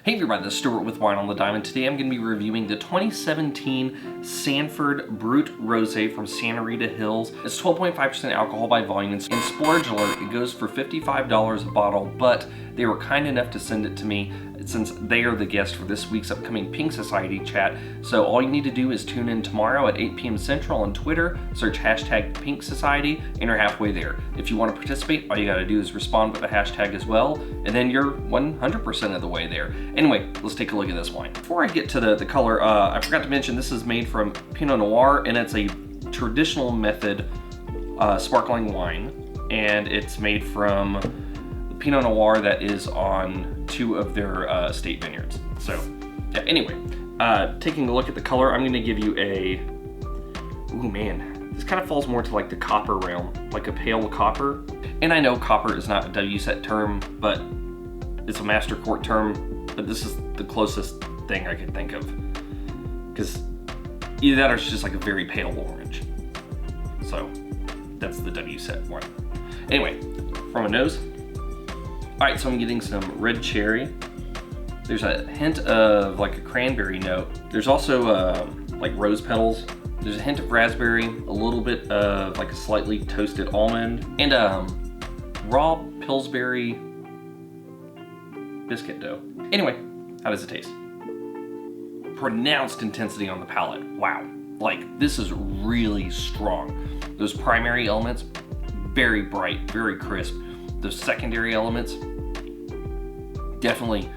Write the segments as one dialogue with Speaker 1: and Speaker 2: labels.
Speaker 1: Hey everybody, this is Stuart with Wine on the Diamond. Today I'm going to be reviewing the 2017 Sanford Brut Rosé from Santa Rita Hills. It's 12.5% alcohol by volume, and splurge alert, it goes for $55 a bottle, but they were kind enough to send it to me since they are the guest for this week's upcoming Pink Society chat. So all you need to do is tune in tomorrow at 8 p.m. Central on Twitter, search hashtag Pink Society, and you're halfway there. If you want to participate, all you got to do is respond with the hashtag as well, and then you're 100% of the way there. Anyway, let's take a look at this wine. Before I get to the color, I forgot to mention this is made from Pinot Noir, and it's a traditional method sparkling wine, and it's made from Pinot Noir that is on 2 of their state vineyards. So, yeah, anyway, taking a look at the color, I'm going to give you a, ooh man, this kind of falls more to like the copper realm, like a pale copper. And I know copper is not a WSET term, but it's a master quart term, but this is the closest thing I could think of. Because either that or it's just like a very pale orange. So, that's the WSET one. Anyway, from a nose. Alright, so I'm getting some red cherry. There's a hint of like a cranberry note. There's also like rose petals. There's a hint of raspberry, a little bit of like a slightly toasted almond, and raw Pillsbury biscuit dough. Anyway, how does it taste? Pronounced intensity on the palate. Wow. Like, this is really strong. Those primary elements, very bright, very crisp. Those secondary elements definitely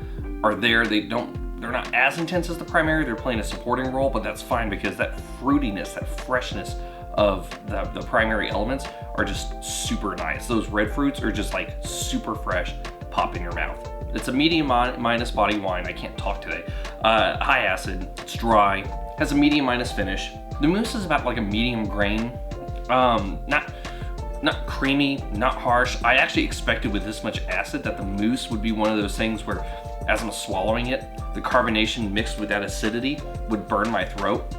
Speaker 1: are there. They're not as intense as the primary. They're playing a supporting role, but that's fine because that fruitiness, that freshness of the primary elements are just super nice. Those red fruits are just like super fresh, pop in your mouth. It's a medium minus body wine. I can't talk today. High acid, it's dry, has a medium minus finish. The mousse is about like a medium grain. Not creamy, not harsh. I actually expected with this much acid that the mousse would be one of those things where as I'm swallowing it, the carbonation mixed with that acidity would burn my throat.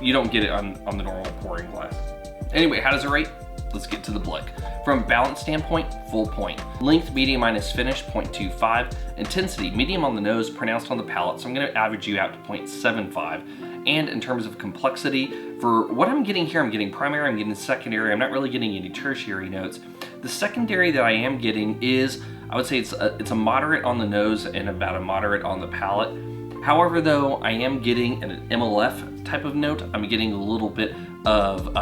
Speaker 1: You don't get it on the normal pouring glass. Anyway, how does it rate? Let's get to the blick. From a balance standpoint, full point. Length, medium minus finish, 0.25. Intensity, medium on the nose, pronounced on the palate, so I'm gonna average you out to 0.75. And in terms of complexity, for what I'm getting here, I'm getting primary, I'm getting secondary, I'm not really getting any tertiary notes. The secondary that I am getting is, I would say it's a moderate on the nose and about a moderate on the palate. However though, I am getting an MLF type of note. I'm getting a little bit of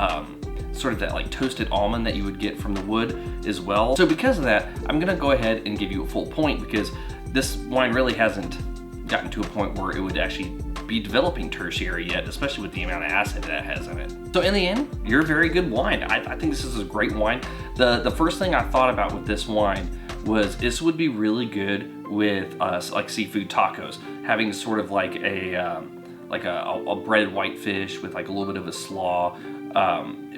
Speaker 1: sort of that like toasted almond that you would get from the wood as well. So because of that, I'm gonna go ahead and give you a full point because this wine really hasn't gotten to a point where it would actually be developing tertiary yet, especially with the amount of acid that it has in it. So in the end, you're a very good wine. I think this is a great wine. The first thing I thought about with this wine was this would be really good with like seafood tacos, having sort of like a breaded whitefish with like a little bit of a slaw,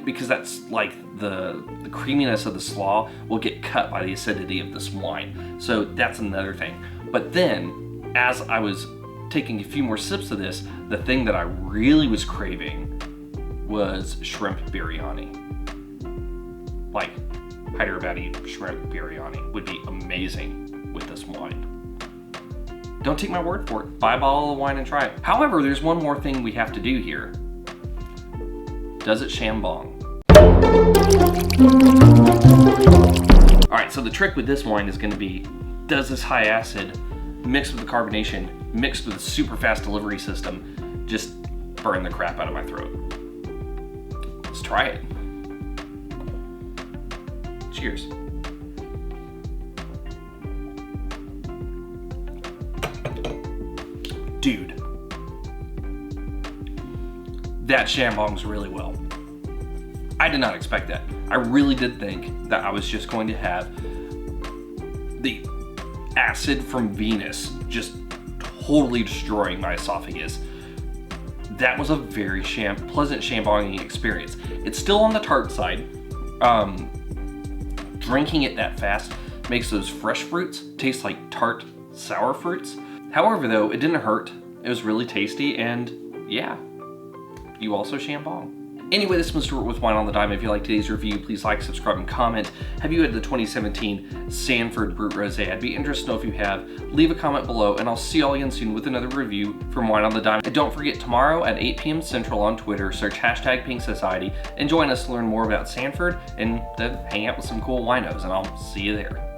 Speaker 1: because that's like the creaminess of the slaw will get cut by the acidity of this wine. So that's another thing. But then, as I was taking a few more sips of this, the thing that I really was craving was shrimp biryani. Like Hyderabadi shrimp biryani would be amazing with this wine. Don't take my word for it. Buy a bottle of wine and try it. However, there's one more thing we have to do here. Does it shambong? Alright, so the trick with this wine is going to be, does this high acid mixed with the carbonation, mixed with a super fast delivery system, just burn the crap out of my throat? Let's try it. Cheers. Dude, that shambongs really well. I did not expect that. I really did think that I was just going to have the acid from Venus just totally destroying my esophagus. That was a very pleasant shambonging experience. It's still on the tart side. Drinking it that fast makes those fresh fruits taste like tart, sour fruits. However though, it didn't hurt. It was really tasty, and yeah, you also shambong. Anyway, this was Stuart with Wine on the Dime. If you like today's review, please like, subscribe, and comment. Have you had the 2017 Sanford Brut Rosé? I'd be interested to know if you have. Leave a comment below, and I'll see you all again soon with another review from Wine on the Dime. And don't forget, tomorrow at 8 p.m. Central on Twitter, search hashtag Pink Society and join us to learn more about Sanford and to hang out with some cool winos, and I'll see you there.